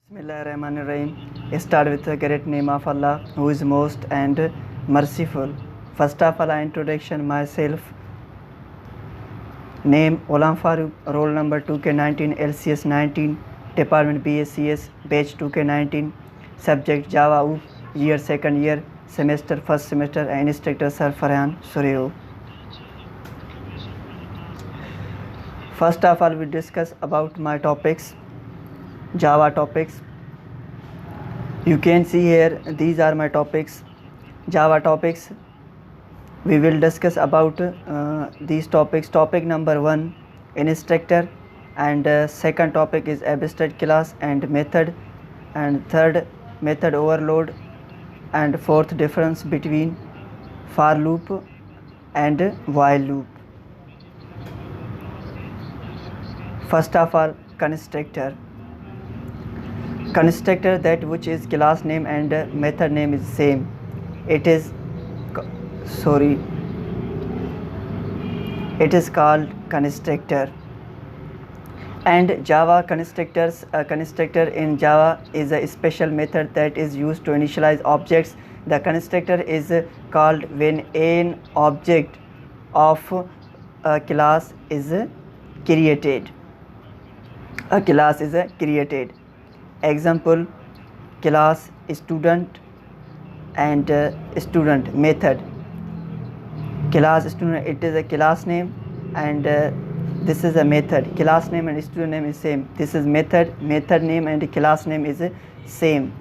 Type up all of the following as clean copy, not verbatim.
Bismillahirrahmanirrahim. Start with the great name of Allah, who is most and merciful. First of all, I introduction myself. Name Olam Farooq, roll number 2K19, LCS 19, Department BSCS, batch 2K19, subject Java UF, year second year, semester first semester, and instructor Sir Farhan Sureo. First of all, we discuss about my topics, Java topics. You can see here, these are my topics, Java topics. We will discuss about these topics. Topic number 1, instructor, and second topic is abstract class and method, and third method overload, and fourth difference between for loop and while loop. First of all, constructor. Constructor, that which is class name and method name is same. It is called constructor. And Java constructors, constructor in Java is a special method that is used to initialize objects. The constructor is called when an object of a class is created. A class is created. Example, class student and student method. Class student, it is a class name, and this is a method. Class name and student name is same. This is method name and class name is same.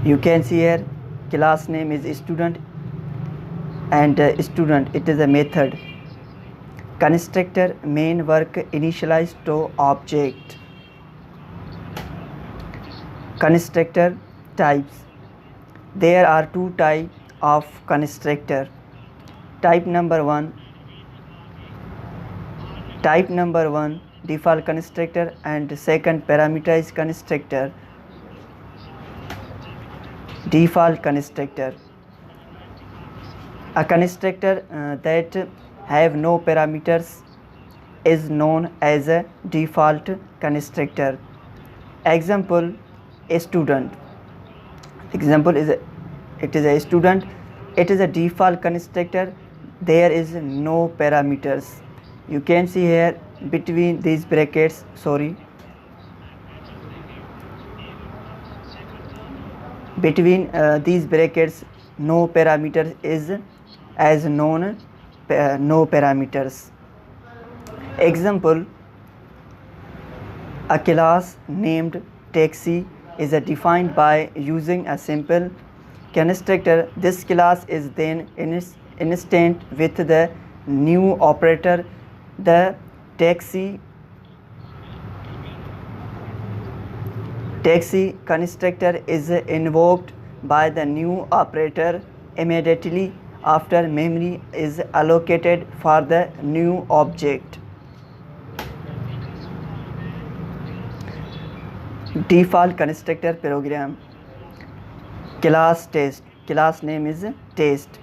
You can see here, class name is student and student, it is a method. Constructor main work initialized to object. Constructor types. There are two types of constructor. Type number 1, default constructor, and second parameterized constructor. Default constructor. A constructor that have no parameters is known as a default constructor. Example, a student. Example is it is a student. It is a default constructor. There is no parameters. You can see here between these brackets, between these brackets, no parameter is as known no parameters. Example, a class named taxi is defined by using a simple constructor. This class is then instant with the new operator. The taxi constructor is invoked by the new operator immediately after memory is allocated for the new object. Default constructor program. Class test. Class name is test.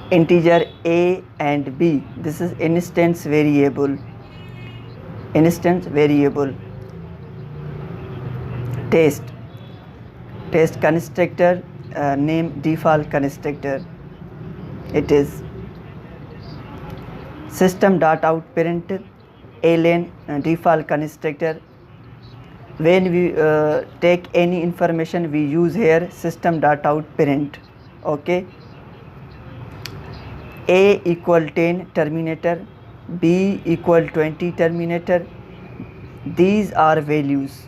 Integer a and b. This is instance variable. Test constructor name default constructor. It is system.out.println default constructor. When we take any information, we use here system.out.print. Okay. A equal 10 terminator, B equal 20 terminator. These are values.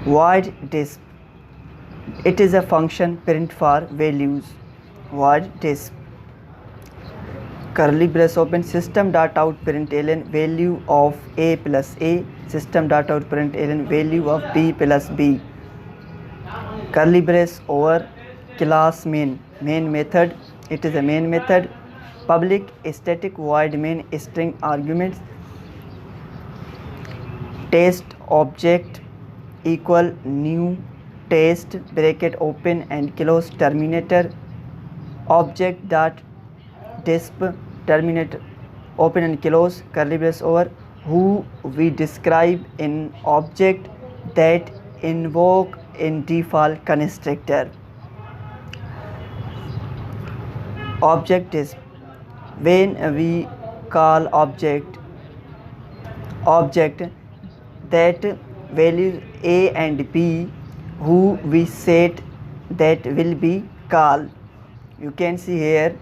Void disp. It is a function print for values. Void disp. Curly brace open, system.out.println value of a plus a, system.out.println value of b plus b. Curly brace over class main method. It is a main method. Public static void main string arguments. Test object equal new test bracket open and close terminator object dot disp terminator open and close curly brace over who we describe in object that invoke in default constructor. Object is when we call object that values a and b who we set that will be called. You can see here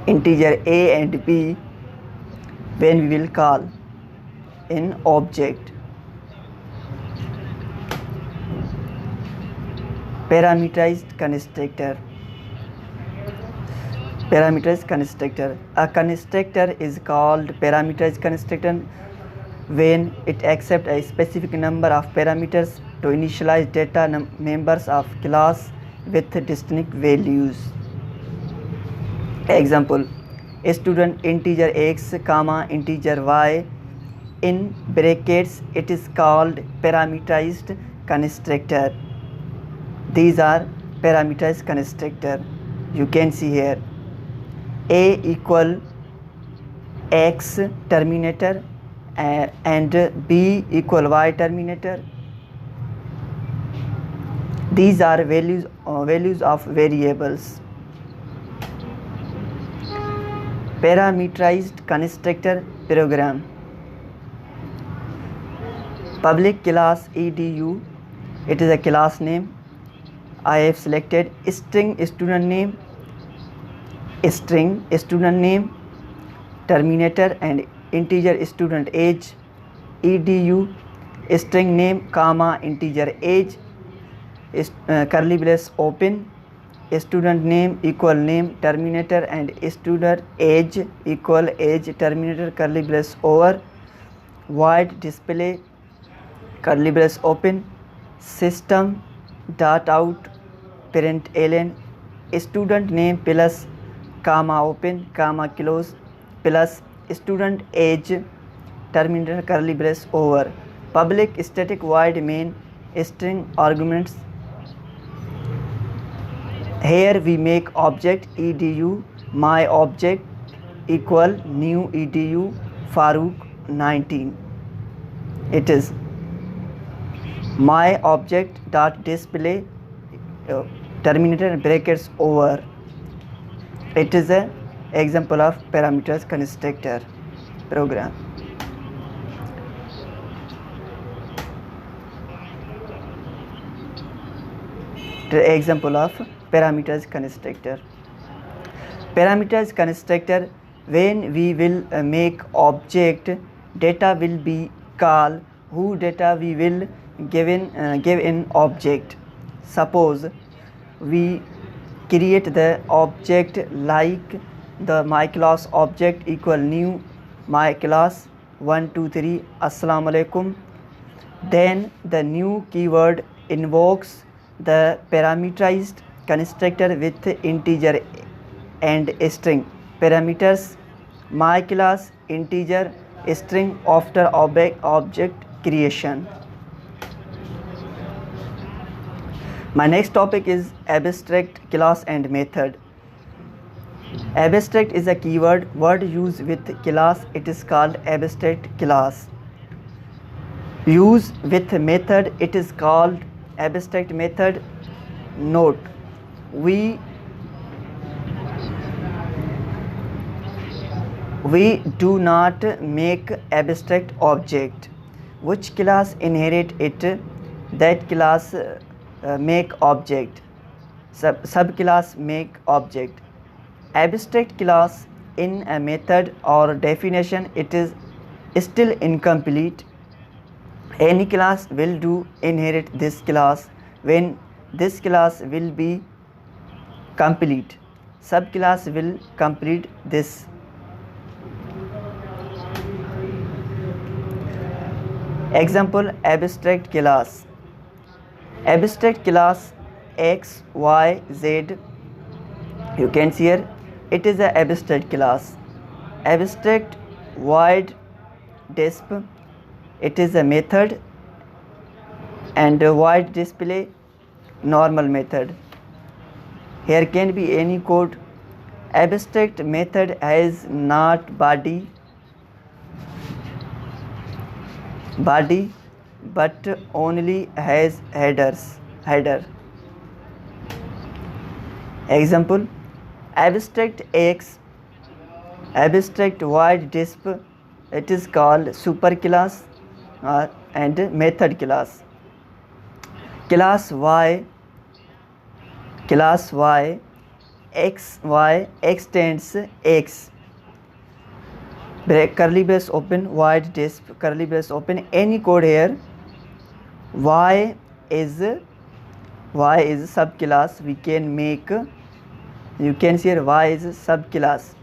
integer a and b when we will call in object. Parameterized constructor. Parameterized constructor. A constructor is called parameterized constructor when it accepts a specific number of parameters to initialize data members of class with distinct values. Example: student integer x comma integer y in brackets, it is called parameterized constructor. These are parameterized constructor. You can see here a equal x terminator and b equal y terminator. These are values of variables. Parameterized constructor program. Public class edu, it is a class name. I have selected string student name terminator and integer student age edu string name comma integer age curly brace open student name equal name terminator and student age equal age terminator curly brace over void display curly brace open system dot out println student name plus comma open comma close plus student age terminator curly brace over public static void main string arguments. Here we make object edu my object equal new edu Farooq 19. It is my object dot display terminator brackets over. It is an example of parameters constructor program. The example of parameters constructor. Parameters constructor, when we will make object, data will be called who data we will give in object. Suppose we create the object like the my class object equal new my class 123 assalamu alaikum. Then the new keyword invokes the parameterized constructor with integer and string parameters my class integer string after object creation. My next topic is abstract class and method. Abstract is a keyword word used with class. It is called abstract class. Use with method, it is called abstract method. Note: we do not make abstract object. Which class inherit it, that class make object. Subclass make object. Abstract class in a method or definition, it is still incomplete. Any class will do inherit this class when this class will be complete. Subclass will complete this. Example: abstract class. Abstract class X, Y, Z. You can see here it is a abstract class. Abstract void disp, it is a method and void display, normal method. Here can be any code. Abstract method has not body but only has header. Example: abstract X, abstract void disp, it is called superclass and method class. Class Y xy extends X, curly brace open, void disp, curly brace open, any code here. Y is subclass, we can make, you can see here Y is subclass.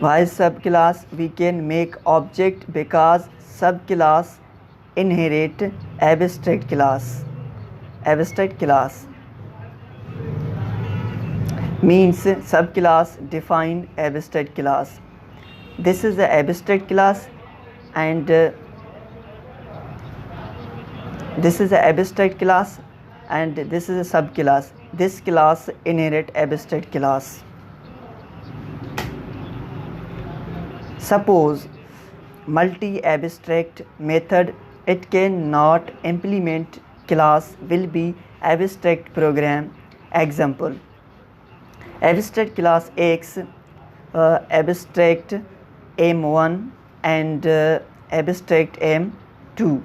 Y is subclass, we can make object because subclass inherit abstract class. Abstract class means subclass define abstract class. This is the abstract class and this is the abstract class and this is a subclass. This class inherit abstract class. Suppose multi-abstract method, it cannot implement class, will be abstract program. Example: abstract class X, abstract M1 and abstract M2.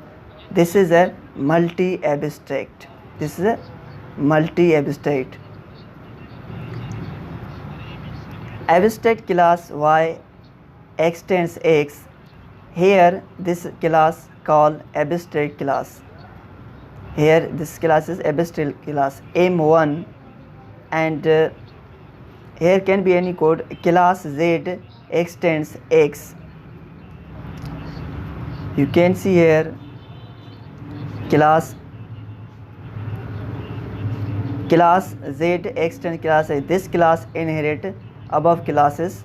This is a multi-abstract. Abstract class Y extends X. Here this class called abstract class. Here this class is abstract class M1 and here can be any code. Class Z extends X. You can see here class Z extends class A. This class inherit above classes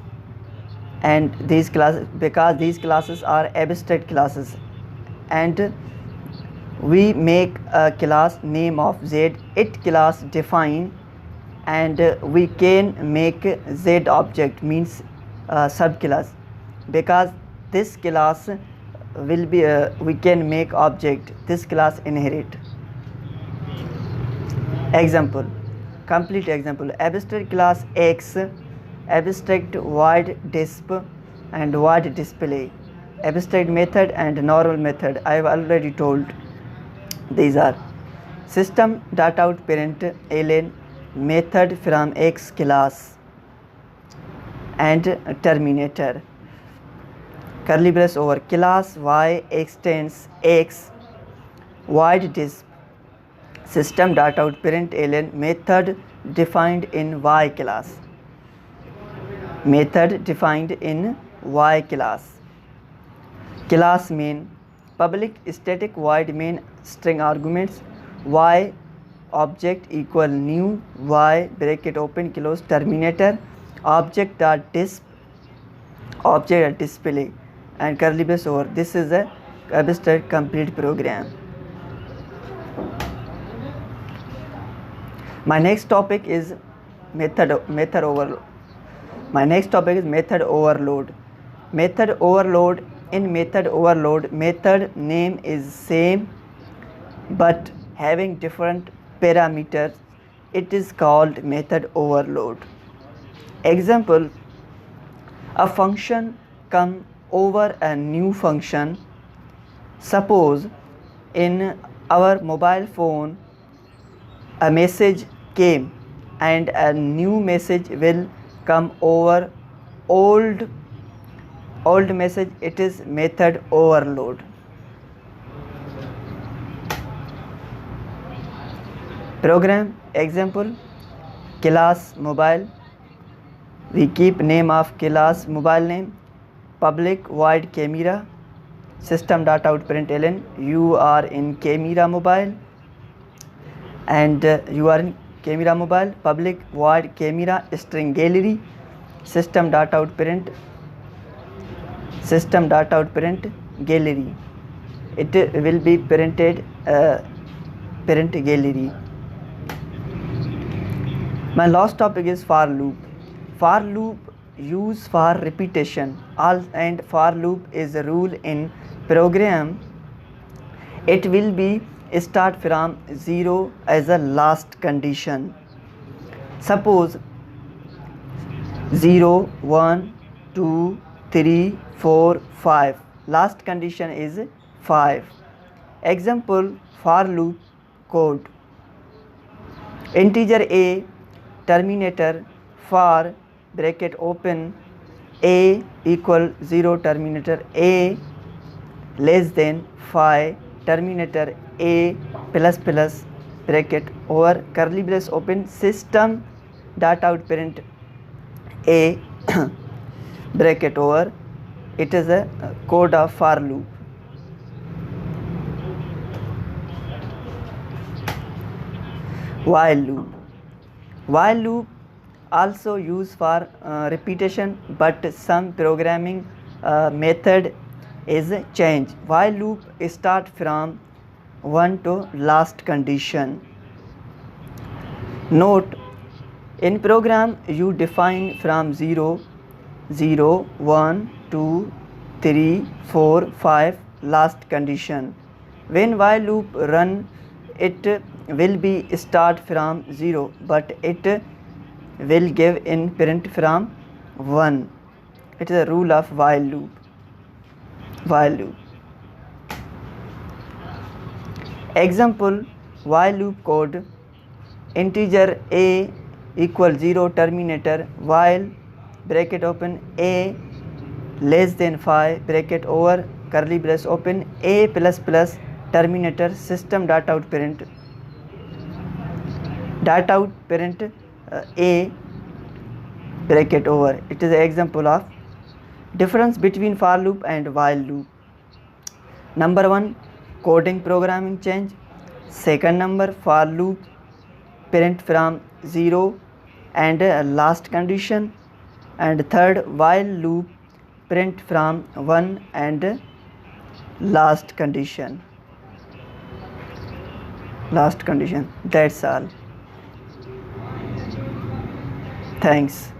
and these classes, because these classes are abstract classes, and we make a class name of Z, it class define, and we can make Z object, means subclass, because this class will be we can make object, this class inherit. Example, complete example: abstract class X, abstract void disp and void display, abstract method and normal method. I have already told these are. System dot out parent ln method from X class and terminator, curly brace over, class Y extends X, void disp, system dot out parent ln method defined in Y class, class main, public static void main string arguments, Y object equal new Y bracket open close terminator, object dot disp, object dot display and curly brace over. This is a abstract complete program. My next topic is method overload. Method overload. In method overload, method name is same but having different parameters. It is called method overload. Example: a function come over a new function. Suppose in our mobile phone a message came and a new message will come over old message, it is method overload. Program example: class mobile, we keep name of class mobile name, public void camera, system dot out println you are in camera mobile and you are in camera mobile, public void camera string gallery, system dot out print gallery. it will be printed parent gallery. My last topic is for loop. For loop use for repetition. And for loop is a rule in program. It will be start from 0 as a last condition. Suppose 0, 1, 2, 3, 4, 5. Last condition is 5. Example for loop code. Integer a terminator for bracket open a equal 0 terminator a less than 5 terminator a plus plus bracket over curly brace open system dot out parent a bracket over. It is a code of for loop. While loop. While loop also used for repetition, but some programming method is change. While loop start from 1 to last condition. Note, in program you define from 0, 0, 1, 2, 3, 4, 5 last condition. When while loop run, it will be start from 0, but it will give in print from 1. It is a rule of while loop. While loop. Example while loop code. Integer a equal 0 terminator while bracket open a less than 5 bracket over curly brace open a plus plus terminator system dot out parent a bracket over. It is an example of difference between for loop and while loop. Number 1, coding programming change. Second number, for loop parent from 0 and last condition. And third, while loop print from 1 and last condition. That's all. Thanks.